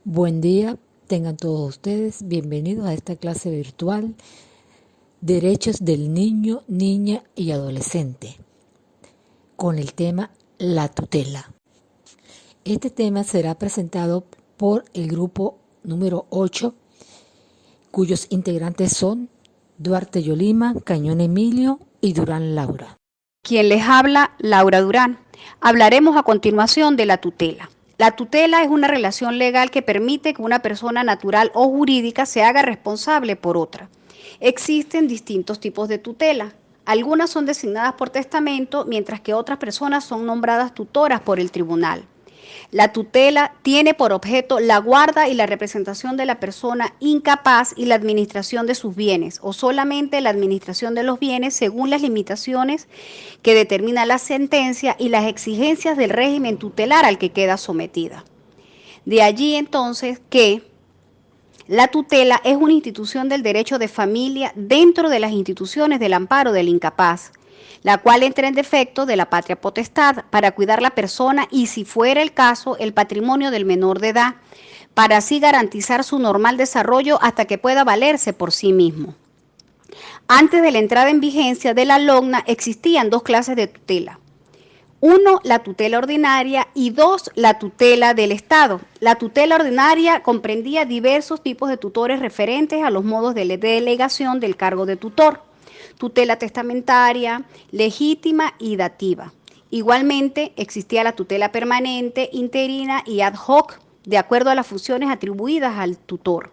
Buen día, tengan todos ustedes bienvenidos a esta clase virtual Derechos del Niño, Niña y Adolescente con el tema La tutela. Este tema será presentado por el grupo número 8, cuyos integrantes son Duarte Yolima, Cañón Emilio y Durán Laura. Quien les habla, Laura Durán. Hablaremos a continuación de la tutela. La tutela es una relación legal que permite que una persona natural o jurídica se haga responsable por otra. Existen distintos tipos de tutela. Algunas son designadas por testamento, mientras que otras personas son nombradas tutoras por el tribunal. La tutela tiene por objeto la guarda y la representación de la persona incapaz y la administración de sus bienes, o solamente la administración de los bienes según las limitaciones que determina la sentencia y las exigencias del régimen tutelar al que queda sometida. De allí entonces que la tutela es una institución del derecho de familia dentro de las instituciones del amparo del incapaz, la cual entra en defecto de la patria potestad para cuidar la persona y, si fuera el caso, el patrimonio del menor de edad, para así garantizar su normal desarrollo hasta que pueda valerse por sí mismo. Antes de la entrada en vigencia de la LOGNA existían dos clases de tutela. Uno, la tutela ordinaria y dos, la tutela del Estado. La tutela ordinaria comprendía diversos tipos de tutores referentes a los modos de delegación del cargo de tutor. Tutela testamentaria, legítima y dativa. Igualmente existía la tutela permanente, interina y ad hoc, de acuerdo a las funciones atribuidas al tutor.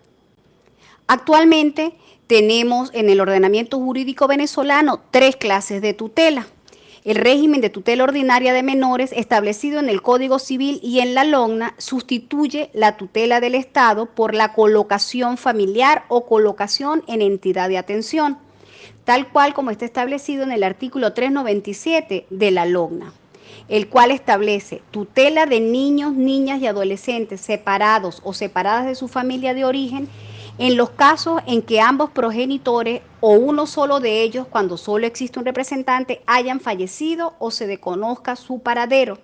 Actualmente tenemos en el ordenamiento jurídico venezolano tres clases de tutela. El régimen de tutela ordinaria de menores establecido en el Código Civil y en la LOGNA sustituye la tutela del Estado por la colocación familiar o colocación en entidad de atención, tal cual como está establecido en el artículo 397 de la LOGNA, el cual establece tutela de niños, niñas y adolescentes separados o separadas de su familia de origen en los casos en que ambos progenitores o uno solo de ellos, cuando solo existe un representante, hayan fallecido o se desconozca su paradero.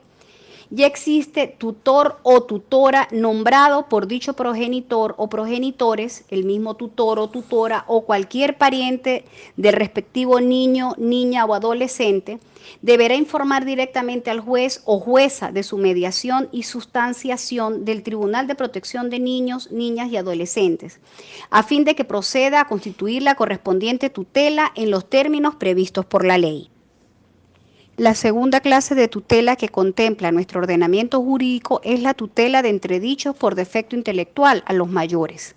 Ya existe tutor o tutora nombrado por dicho progenitor o progenitores, el mismo tutor o tutora o cualquier pariente del respectivo niño, niña o adolescente, deberá informar directamente al juez o jueza de su mediación y sustanciación del Tribunal de Protección de Niños, Niñas y Adolescentes, a fin de que proceda a constituir la correspondiente tutela en los términos previstos por la ley. La segunda clase de tutela que contempla nuestro ordenamiento jurídico es la tutela de entredichos por defecto intelectual a los mayores.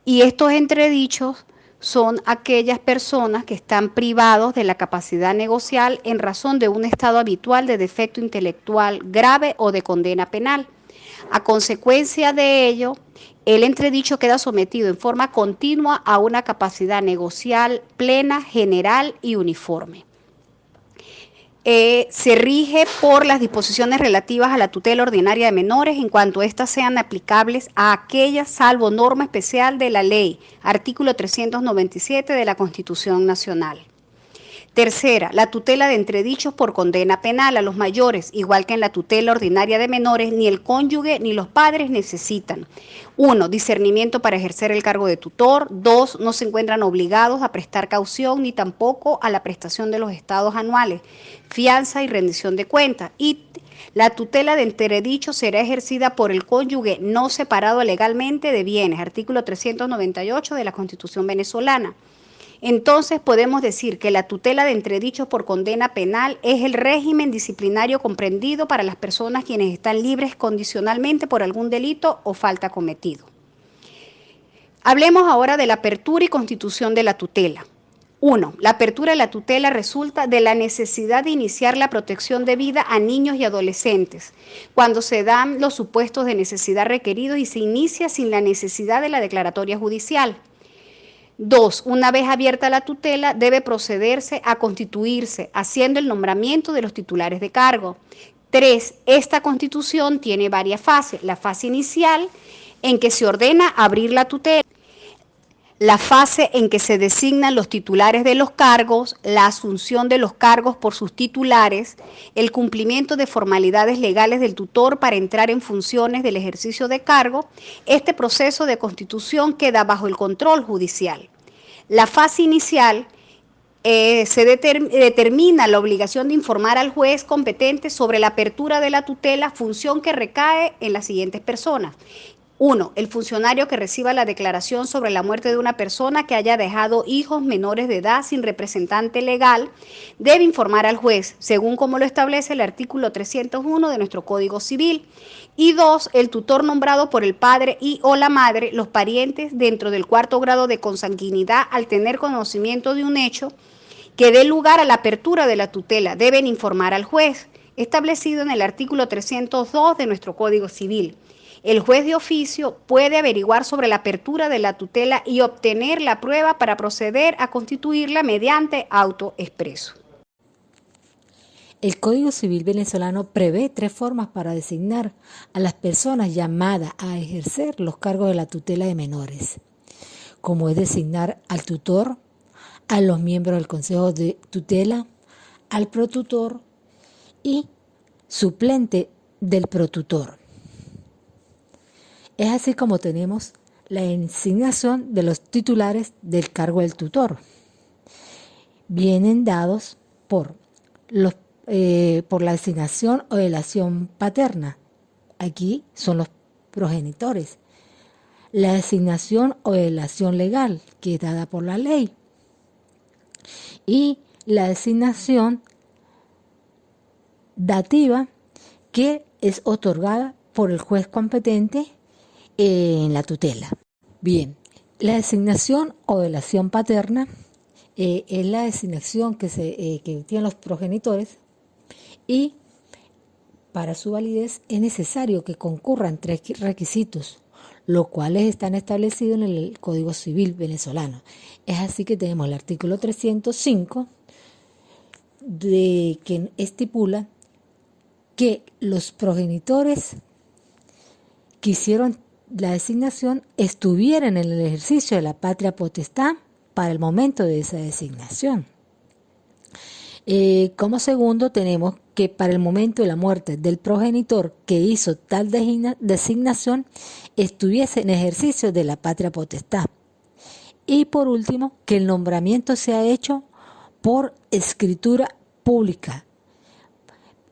Y estos entredichos son aquellas personas que están privados de la capacidad negocial en razón de un estado habitual de defecto intelectual grave o de condena penal. A consecuencia de ello, el entredicho queda sometido en forma continua a una capacidad negocial plena, general y uniforme. Se rige por las disposiciones relativas a la tutela ordinaria de menores en cuanto éstas sean aplicables a aquellas salvo norma especial de la ley, artículo 397 de la Constitución Nacional. Tercera, la tutela de entredichos por condena penal a los mayores, igual que en la tutela ordinaria de menores, ni el cónyuge ni los padres necesitan. 1. Discernimiento para ejercer el cargo de tutor. 2. No se encuentran obligados a prestar caución ni tampoco a la prestación de los estados anuales, fianza y rendición de cuentas. Y la tutela de entredichos será ejercida por el cónyuge no separado legalmente de bienes, artículo 398 de la Constitución venezolana. Entonces podemos decir que la tutela de entredichos por condena penal es el régimen disciplinario comprendido para las personas quienes están libres condicionalmente por algún delito o falta cometido. Hablemos ahora de la apertura y constitución de la tutela. 1. La apertura de la tutela resulta de la necesidad de iniciar la protección debida a niños y adolescentes, cuando se dan los supuestos de necesidad requeridos y se inicia sin la necesidad de la declaratoria judicial. 2. Una vez abierta la tutela, debe procederse a constituirse, haciendo el nombramiento de los titulares de cargo. 3. Esta constitución tiene varias fases. La fase inicial, en que se ordena abrir la tutela. la fase en que se designan los titulares de los cargos, la asunción de los cargos por sus titulares, el cumplimiento de formalidades legales del tutor para entrar en funciones del ejercicio de cargo. Este proceso de constitución queda bajo el control judicial. La fase inicial determina la obligación de informar al juez competente sobre la apertura de la tutela, función que recae en las siguientes personas. 1. El funcionario que reciba la declaración sobre la muerte de una persona que haya dejado hijos menores de edad sin representante legal debe informar al juez, según como lo establece el artículo 301 de nuestro Código Civil. Y 2. El tutor nombrado por el padre y o la madre, los parientes dentro del cuarto grado de consanguinidad, al tener conocimiento de un hecho que dé lugar a la apertura de la tutela, deben informar al juez, establecido en el artículo 302 de nuestro Código Civil. El juez de oficio puede averiguar sobre la apertura de la tutela y obtener la prueba para proceder a constituirla mediante auto expreso. El Código Civil venezolano prevé 3 formas para designar a las personas llamadas a ejercer los cargos de la tutela de menores, como es designar al tutor, a los miembros del Consejo de Tutela, al protutor y suplente del protutor. Es así como tenemos la designación de los titulares del cargo del tutor. Vienen dados por la designación o delación paterna. Aquí son los progenitores. La designación o delación legal, que es dada por la ley. Y la designación dativa, que es otorgada por el juez competente en la tutela. Bien, la designación o delación paterna es la designación que tienen los progenitores, y para su validez es necesario que concurran 3 requisitos, los cuales están establecidos en el Código Civil venezolano. Es así que tenemos el artículo 305 que estipula que los progenitores que hicieron la designación estuvieran en el ejercicio de la patria potestad para el momento de esa designación. Como segundo, tenemos que para el momento de la muerte del progenitor que hizo tal designación estuviese en ejercicio de la patria potestad. Y por último, que el nombramiento sea hecho por escritura pública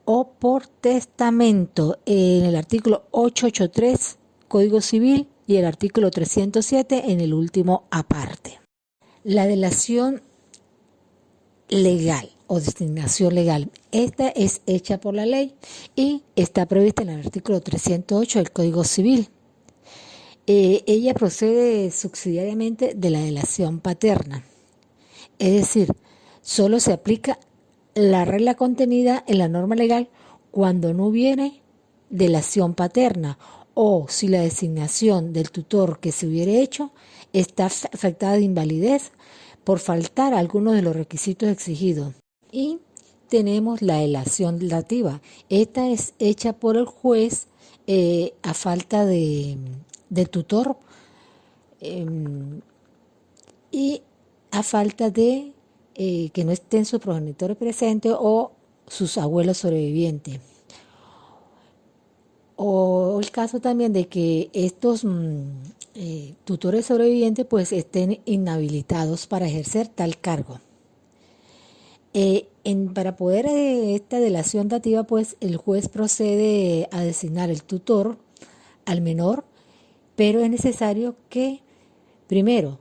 o por testamento, en el artículo 883 Código Civil y el artículo 307 en el último aparte. La delación legal o designación legal, esta es hecha por la ley y está prevista en el artículo 308 del Código Civil. Ella procede subsidiariamente de la delación paterna, es decir, solo se aplica la regla contenida en la norma legal cuando no hubiere delación paterna o si la designación del tutor que se hubiere hecho está afectada de invalidez por faltar a algunos de los requisitos exigidos. Y tenemos la delación dativa. Esta es hecha por el juez a falta de tutor y a falta de que no estén sus progenitores presentes o sus abuelos sobrevivientes. O el caso también de que estos tutores sobrevivientes pues estén inhabilitados para ejercer tal cargo. Para poder esta delación dativa, pues el juez procede a designar el tutor al menor, pero es necesario que, primero,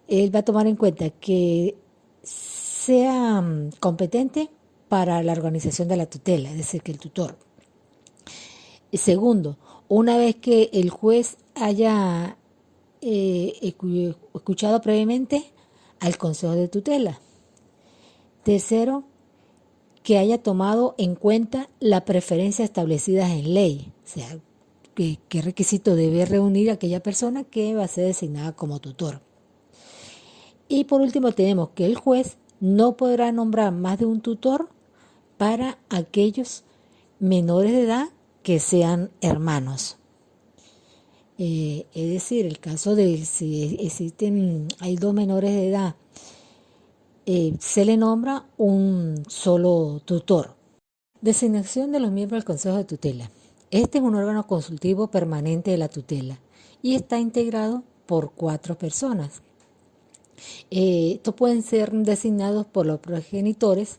él va a tomar en cuenta que sea competente para la organización de la tutela, es decir, que el tutor. Segundo, una vez que el juez haya escuchado previamente al Consejo de Tutela. Tercero, que haya tomado en cuenta las preferencias establecidas en ley, o sea, qué requisito debe reunir aquella persona que va a ser designada como tutor. Y por último tenemos que el juez no podrá nombrar más de un tutor para aquellos menores de edad que sean hermanos. Es decir, el caso de si hay dos menores de edad, se le nombra un solo tutor. Designación de los miembros del Consejo de Tutela. Este es un órgano consultivo permanente de la tutela y está integrado por 4 personas. Estos pueden ser designados por los progenitores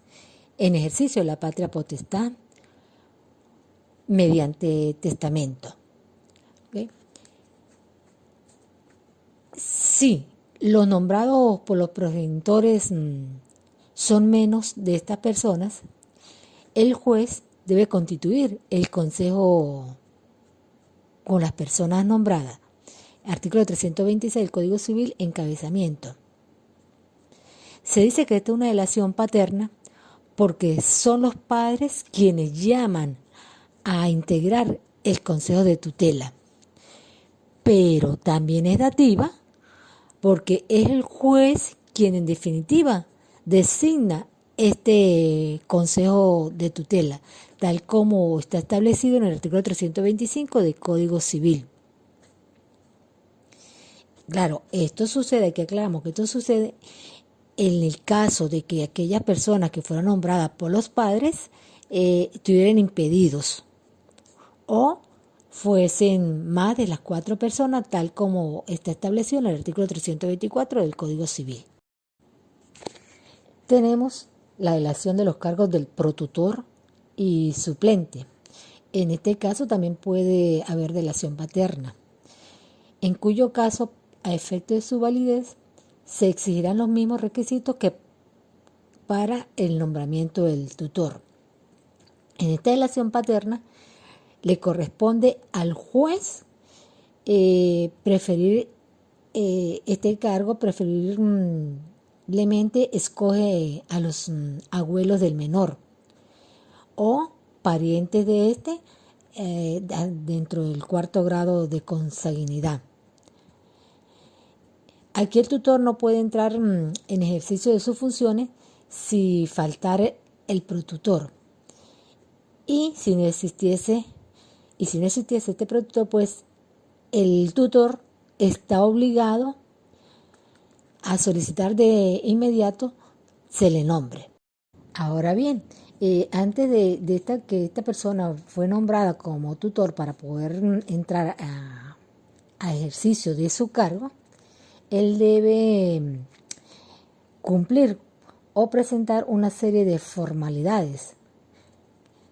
en ejercicio de la patria potestad mediante testamento. ¿Okay? Si los nombrados por los progenitores son menos de estas personas, el juez debe constituir el consejo con las personas nombradas. Artículo 326 del Código Civil, encabezamiento. Se dice que esta es una delación paterna porque son los padres quienes llaman a integrar el consejo de tutela. Pero también es dativa porque es el juez quien en definitiva designa este consejo de tutela, tal como está establecido en el artículo 325 del Código Civil. Claro, esto sucede, aquí aclaramos que esto sucede en el caso de que aquellas personas que fueron nombradas por los padres estuvieran impedidos o fuesen más de las 4 personas, tal como está establecido en el artículo 324 del Código Civil. Tenemos la delación de los cargos del protutor y suplente. En este caso también puede haber delación paterna, en cuyo caso, a efecto de su validez, se exigirán los mismos requisitos que para el nombramiento del tutor. En esta delación paterna le corresponde al juez preferir este cargo, preferiblemente escoge a los abuelos del menor o parientes de este dentro del 4º grado de consanguinidad. Aquí el tutor no puede entrar en ejercicio de sus funciones si faltare el protutor. Y si no existiese este protutor, pues el tutor está obligado a solicitar de inmediato se le nombre. Ahora bien, antes de que esta persona fue nombrada como tutor para poder entrar a ejercicio de su cargo, él debe cumplir o presentar una serie de formalidades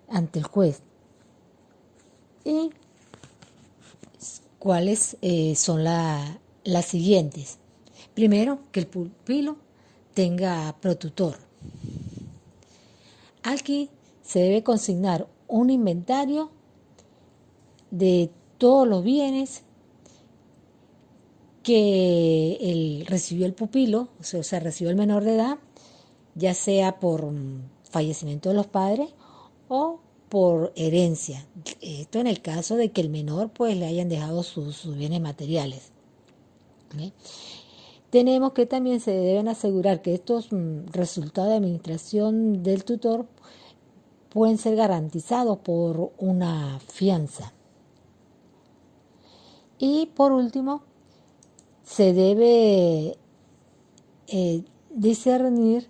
ante el juez. ¿Y cuáles son las siguientes? Primero, que el pupilo tenga protutor. Aquí se debe consignar un inventario de todos los bienes que recibió el pupilo, o sea, recibió el menor de edad, ya sea por fallecimiento de los padres o por herencia. Esto en el caso de que el menor pues le hayan dejado sus bienes materiales. ¿Okay? Tenemos que también se deben asegurar que estos resultados de administración del tutor pueden ser garantizados por una fianza. Y por último, se debe discernir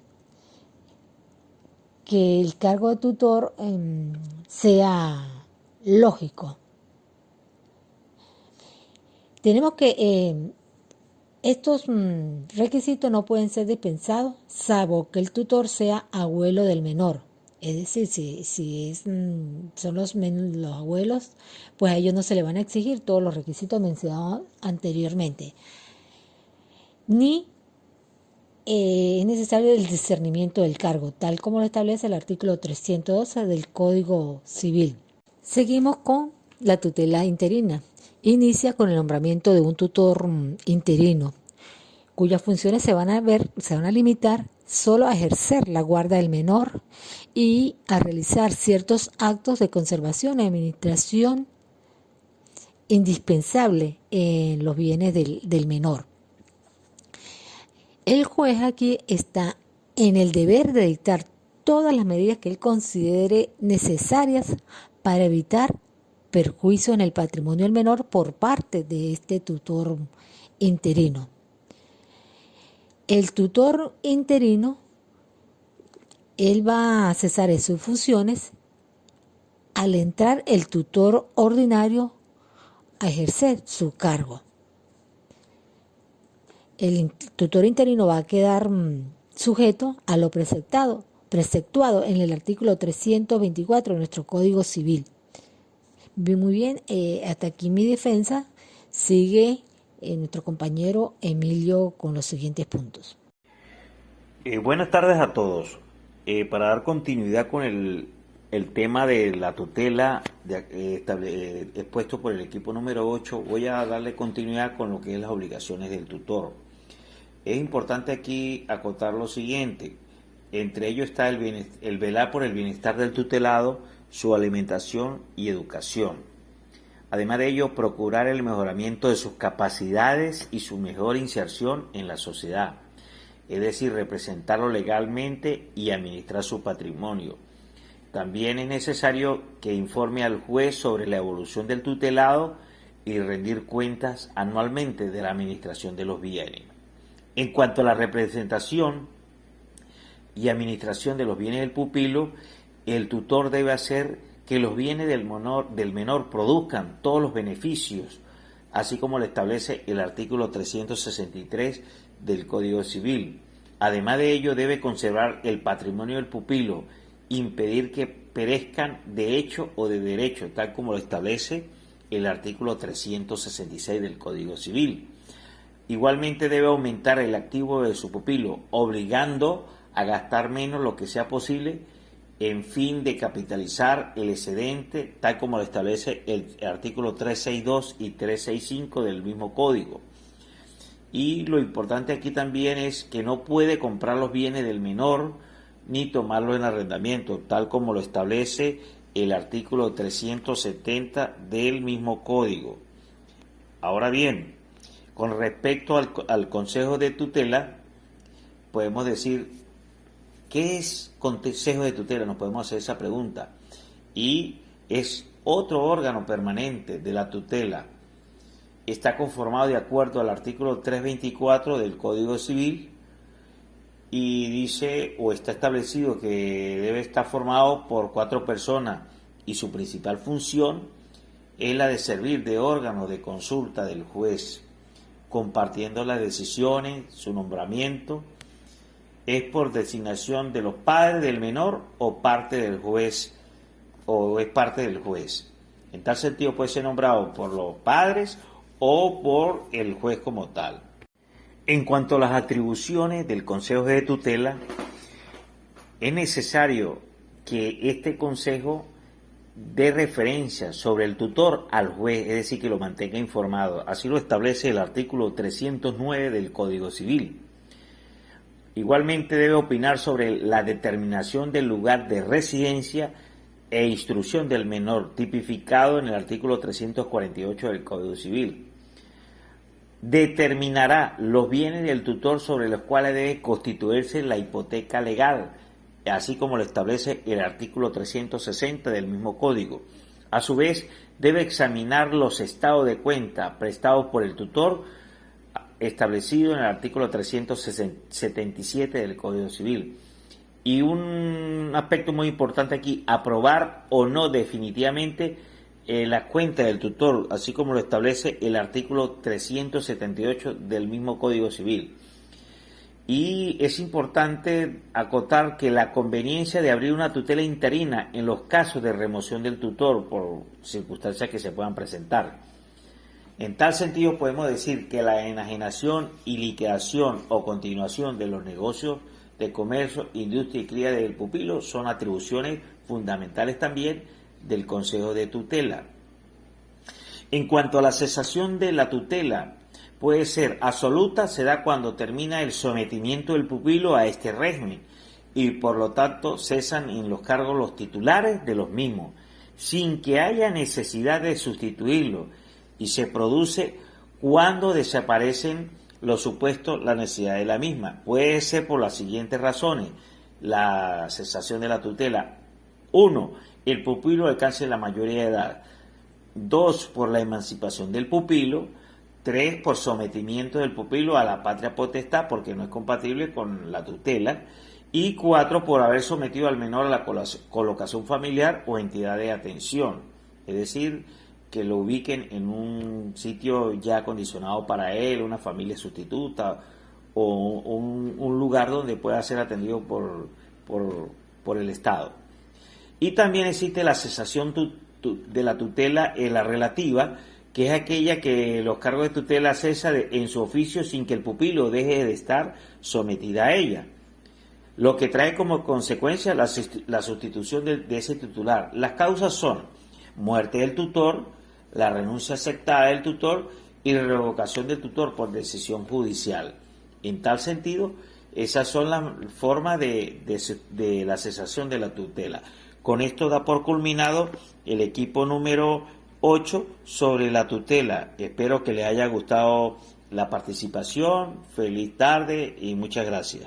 que el cargo de tutor sea lógico. Tenemos que estos requisitos no pueden ser dispensados salvo que el tutor sea abuelo del menor. Es decir, si son los abuelos, pues a ellos no se le van a exigir todos los requisitos mencionados anteriormente. Ni es necesario el discernimiento del cargo, tal como lo establece el artículo 312 del Código Civil. Seguimos con la tutela interina. Inicia con el nombramiento de un tutor interino, cuyas funciones se van a limitar solo a ejercer la guarda del menor y a realizar ciertos actos de conservación y administración indispensable en los bienes del menor. El juez aquí está en el deber de dictar todas las medidas que él considere necesarias para evitar perjuicio en el patrimonio del menor por parte de este tutor interino. El tutor interino, él va a cesar en sus funciones al entrar el tutor ordinario a ejercer su cargo. El tutor interino va a quedar sujeto a lo preceptuado en el artículo 324 de nuestro Código Civil. Muy bien, hasta aquí mi defensa. Sigue nuestro compañero Emilio con los siguientes puntos. Buenas tardes a todos. Para dar continuidad con el tema de la tutela expuesto por el equipo número 8, voy a darle continuidad con lo que es las obligaciones del tutor. Es importante aquí acotar lo siguiente: entre ellos está el velar por el bienestar del tutelado, su alimentación y educación. Además de ello, procurar el mejoramiento de sus capacidades y su mejor inserción en la sociedad, es decir, representarlo legalmente y administrar su patrimonio. También es necesario que informe al juez sobre la evolución del tutelado y rendir cuentas anualmente de la administración de los bienes. En cuanto a la representación y administración de los bienes del pupilo, el tutor debe hacer que los bienes del menor produzcan todos los beneficios, así como lo establece el artículo 363 del Código Civil. Además de ello, debe conservar el patrimonio del pupilo, impedir que perezcan de hecho o de derecho, tal como lo establece el artículo 366 del Código Civil. Igualmente debe aumentar el activo de su pupilo, obligando a gastar menos lo que sea posible en fin de capitalizar el excedente, tal como lo establece el artículo 362 y 365 del mismo código. Y lo importante aquí también es que no puede comprar los bienes del menor ni tomarlos en arrendamiento, tal como lo establece el artículo 370 del mismo código. Ahora bien, con respecto al Consejo de Tutela, podemos decir, ¿qué es Consejo de Tutela? Nos podemos hacer esa pregunta. Y es otro órgano permanente de la tutela. Está conformado de acuerdo al artículo 324 del Código Civil y dice, o está establecido que debe estar formado por 4 personas y su principal función es la de servir de órgano de consulta del juez, compartiendo las decisiones, su nombramiento es por designación de los padres del menor o parte del juez, o es parte del juez. En tal sentido puede ser nombrado por los padres o por el juez como tal. En cuanto a las atribuciones del Consejo de Tutela, es necesario que este Consejo dé referencia sobre el tutor al juez, es decir, que lo mantenga informado. Así lo establece el artículo 309 del Código Civil. Igualmente debe opinar sobre la determinación del lugar de residencia e instrucción del menor, tipificado en el artículo 348 del Código Civil. Determinará los bienes del tutor sobre los cuales debe constituirse la hipoteca legal, así como lo establece el artículo 360 del mismo Código. A su vez, debe examinar los estados de cuenta prestados por el tutor, establecido en el artículo 377 del Código Civil. Y un aspecto muy importante aquí, aprobar o no definitivamente la cuenta del tutor, así como lo establece el artículo 378 del mismo Código Civil. Y es importante acotar que la conveniencia de abrir una tutela interina en los casos de remoción del tutor por circunstancias que se puedan presentar. En tal sentido podemos decir que la enajenación y liquidación o continuación de los negocios de comercio, industria y cría del pupilo son atribuciones fundamentales también del Consejo de Tutela. En cuanto a la cesación de la tutela, puede ser absoluta, se da cuando termina el sometimiento del pupilo a este régimen y por lo tanto cesan en los cargos los titulares de los mismos, sin que haya necesidad de sustituirlo, y se produce cuando desaparecen los supuestos la necesidad de la misma. Puede ser por las siguientes razones: la cesación de la tutela. 1. El pupilo alcance la mayoría de edad. 2 por la emancipación del pupilo, 3 por sometimiento del pupilo a la patria potestad porque no es compatible con la tutela, y 4 por haber sometido al menor a la colocación familiar o entidad de atención, es decir, que lo ubiquen en un sitio ya acondicionado para él, una familia sustituta o un lugar donde pueda ser atendido por el Estado. Y también existe la cesación de la tutela en la relativa, que es aquella que los cargos de tutela cesa en su oficio sin que el pupilo deje de estar sometida a ella, lo que trae como consecuencia la sustitución de ese titular. Las causas son muerte del tutor, la renuncia aceptada del tutor y revocación del tutor por decisión judicial. En tal sentido, esas son las formas de la cesación de la tutela. Con esto da por culminado el equipo número 8 sobre la tutela. Espero que les haya gustado la participación. Feliz tarde y muchas gracias.